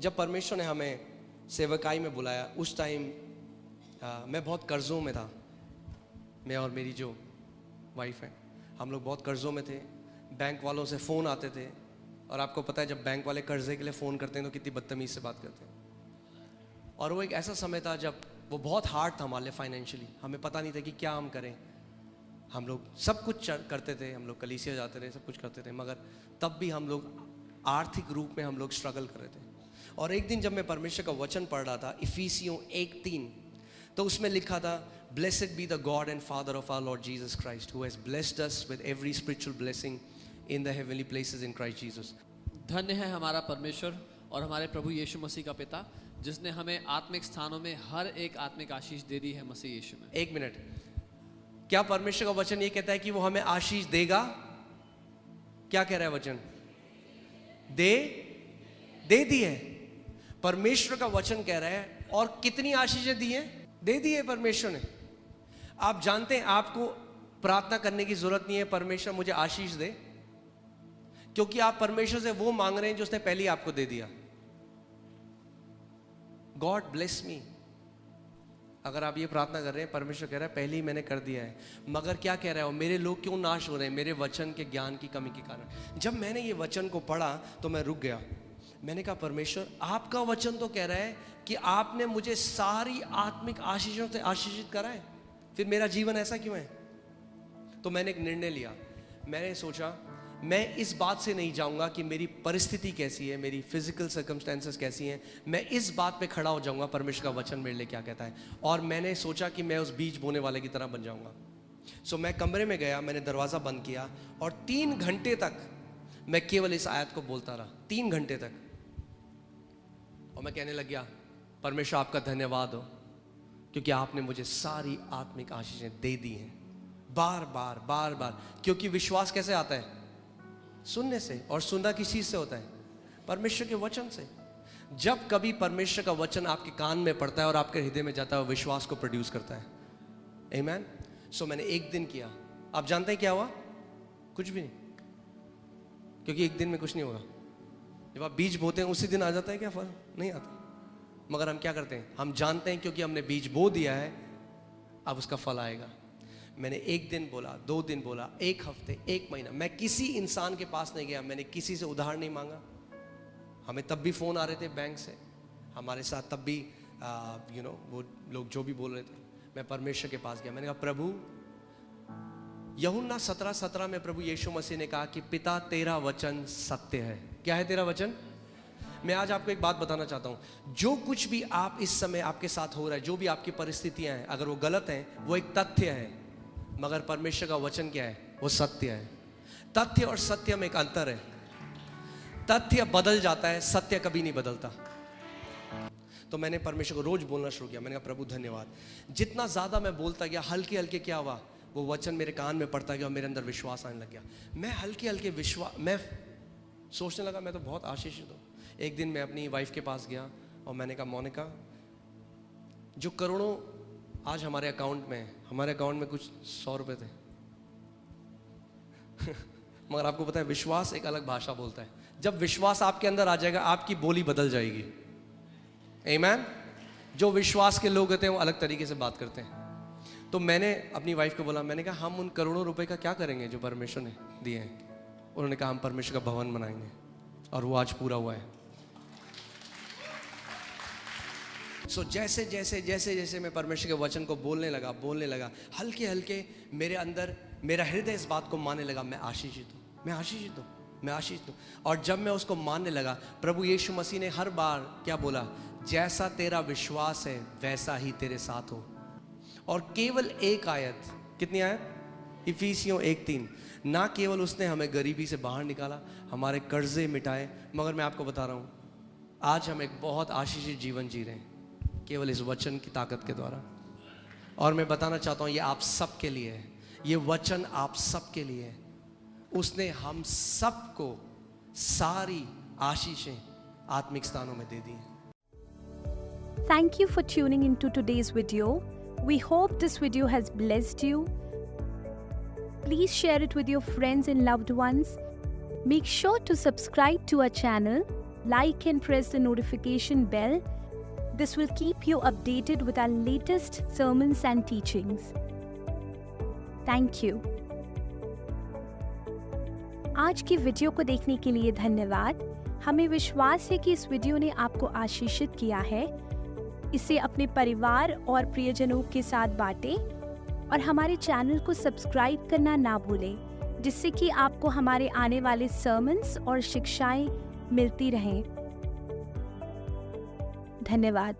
जब परमेश्वर ने हमें सेवकाई में बुलाया, उस टाइम मैं बहुत कर्ज़ों में था। मैं और मेरी जो वाइफ है, हम लोग बहुत कर्ज़ों में थे। बैंक वालों से फ़ोन आते थे, और आपको पता है जब बैंक वाले कर्ज़े के लिए फ़ोन करते हैं तो कितनी बदतमीज़ से बात करते हैं। और वो एक ऐसा समय था जब वो बहुत हार्ड था हमारे लिए फाइनेंशियली। हमें पता नहीं था कि क्या हम करें। हम लोग सब कुछ करते थे, हम लोग कलीसिया जाते थे, सब कुछ करते थे, मगर तब भी हम लोग आर्थिक रूप में हम लोग स्ट्रगल कर रहे थे। और एक दिन जब मैं परमेश्वर का वचन पढ़ रहा था, इफिसियों 1:3, तो उसमें लिखा था, Blessed be the God and Father of our Lord Jesus Christ, who has blessed us with every spiritual blessing in the heavenly places in Christ Jesus. धन्य है हमारा परमेश्वर और हमारे प्रभु यीशु मसीह का पिता, जिसने हमें आत्मिक स्थानों में हर एक आत्मिक आशीष दे दी है मसीह यीशु में। एक मिनट, क्या परमेश्वर का वचन ये कहता है कि वो हमें आशीष देगा? क्या कह रहा है वचन? दे दी है। परमेश्वर का वचन कह रहा है, और कितनी आशीषें दी हैं? दे दी है परमेश्वर ने। आप जानते हैं आपको प्रार्थना करने की जरूरत नहीं है परमेश्वर मुझे आशीष दे, क्योंकि आप परमेश्वर से वो मांग रहे हैं जो उसने पहले ही आपको दे दिया। गॉड ब्लेस मी, अगर आप ये प्रार्थना कर रहे हैं, परमेश्वर कह रहा है पहले ही मैंने कर दिया है। मगर क्या कह रहा है, मेरे लोग क्यों नाश हो रहे हैं? मेरे वचन के ज्ञान की कमी के कारण। जब मैंने ये वचन को पढ़ा तो मैं रुक गया। मैंने कहा परमेश्वर, आपका वचन तो कह रहा है कि आपने मुझे सारी आत्मिक आशीषों से आशीषित करा है, फिर मेरा जीवन ऐसा क्यों है? तो मैंने एक निर्णय लिया। मैंने सोचा मैं इस बात से नहीं जाऊंगा कि मेरी परिस्थिति कैसी है, मेरी फिजिकल सर्कमस्टेंसेस कैसी हैं। मैं इस बात पे खड़ा हो जाऊंगा परमेश्वर का वचन मेरे लिए क्या कहता है। और मैंने सोचा कि मैं उस बीज बोने वाले की तरह बन जाऊंगा। सो मैं कमरे में गया, मैंने दरवाज़ा बंद किया, और 3 घंटे तक मैं केवल इस आयत को बोलता रहा। 3 घंटे तक। और मैं कहने लग गया, परमेश्वर आपका धन्यवाद हो, क्योंकि आपने मुझे सारी आत्मिक आशीषें दे दी हैं, बार बार बार बार। क्योंकि विश्वास कैसे आता है? सुनने से, और सुनना किस चीज से होता है? परमेश्वर के वचन से। जब कभी परमेश्वर का वचन आपके कान में पड़ता है और आपके हृदय में जाता है, वो विश्वास को प्रोड्यूस करता है। आमीन। सो मैंने एक दिन किया। आप जानते हैं क्या हुआ? कुछ भी नहीं, क्योंकि एक दिन में कुछ नहीं होगा। जब आप बीज बोते हैं उसी दिन आ जाता है क्या फल? नहीं आता। मगर हम क्या करते हैं, हम जानते हैं क्योंकि हमने बीज बो दिया है, अब उसका फल आएगा। मैंने 1 दिन बोला, 2 दिन बोला, 1 हफ्ते, 1 महीना, मैं किसी इंसान के पास नहीं गया, मैंने किसी से उधार नहीं मांगा। हमें तब भी फ़ोन आ रहे थे बैंक से, हमारे साथ तब भी वो लोग जो भी बोल रहे थे। मैं परमेश्वर के पास गया, मैंने कहा प्रभु, यूहन्ना 17:17 में प्रभु यीशु मसीह ने कहा कि पिता तेरा वचन सत्य है। क्या है तेरा वचन? मैं आज आपको एक बात बताना चाहता हूं, जो कुछ भी आप इस समय आपके साथ हो रहा है, जो भी आपकी परिस्थितियां हैं, अगर वो गलत हैं, वो एक तथ्य है, मगर परमेश्वर का वचन क्या है? वो सत्य है। तथ्य और सत्य में एक अंतर है। तथ्य बदल जाता है, सत्य कभी नहीं बदलता। तो मैंने परमेश्वर को रोज बोलना शुरू किया। मैंने कहा प्रभु धन्यवाद। जितना ज्यादा मैं बोलता गया, हल्के हल्के क्या हुआ, वो वचन मेरे कान में पड़ता गया और मेरे अंदर विश्वास आने लग गया। मैं हल्के हल्के मैं सोचने लगा मैं तो बहुत आशीषित हूँ। एक दिन मैं अपनी वाइफ के पास गया और मैंने कहा मोनिका, जो करोड़ों आज हमारे अकाउंट में, हमारे अकाउंट में कुछ 100 रुपए थे मगर आपको पता है विश्वास एक अलग भाषा बोलता है। जब विश्वास आपके अंदर आ जाएगा, आपकी बोली बदल जाएगी। आमीन। जो विश्वास के लोग होते हैं वो अलग तरीके से बात करते हैं। तो मैंने अपनी वाइफ को बोला, मैंने कहा हम उन करोड़ों रुपए का क्या करेंगे जो परमेश्वर ने दिए हैं? उन्होंने कहा हम परमेश्वर का भवन बनाएंगे, और वो आज पूरा हुआ है। सो जैसे जैसे जैसे जैसे मैं परमेश्वर के वचन को बोलने लगा, हल्के हल्के मेरे अंदर मेरा हृदय इस बात को मानने लगा, मैं आशीषित हूँ, मैं आशीषित हूँ, मैं आशीषित हूँ। और जब मैं उसको मानने लगा, प्रभु यीशु मसीह ने हर बार क्या बोला? जैसा तेरा विश्वास है वैसा ही तेरे साथ हो। और केवल एक आयत, कितनी आयत? इफिसियों 1:3। ना केवल उसने हमें गरीबी से बाहर निकाला, हमारे कर्जे मिटाए, मगर मैं आपको बता रहा हूँ आज हम एक बहुत आशीषित जीवन जी रहे हैं केवल इस वचन की ताकत के द्वारा। और मैं बताना चाहता हूँ ये आप सब के लिए है, ये वचन आप सब के लिए है। उसने हम सबको सारी आशीषें आत्मिक स्थानों में दे दी हैं। Thank you for tuning into today's video. We hope this video has blessed you. Please share it with your friends and loved ones. Make sure to subscribe to our channel. like and press the notification bell. This will keep you updated with our latest sermons and teachings. Thank you. आज की video को देखने के लिए धन्यवाद। हमें विश्वास है कि इस वीडियो ने आपको आशीषित किया है। इसे अपने परिवार और प्रियजनों के साथ बांटें और हमारे चैनल को सब्सक्राइब करना ना भूलें, जिससे कि आपको हमारे आने वाले सर्मन्स और शिक्षाएं मिलती रहें। धन्यवाद।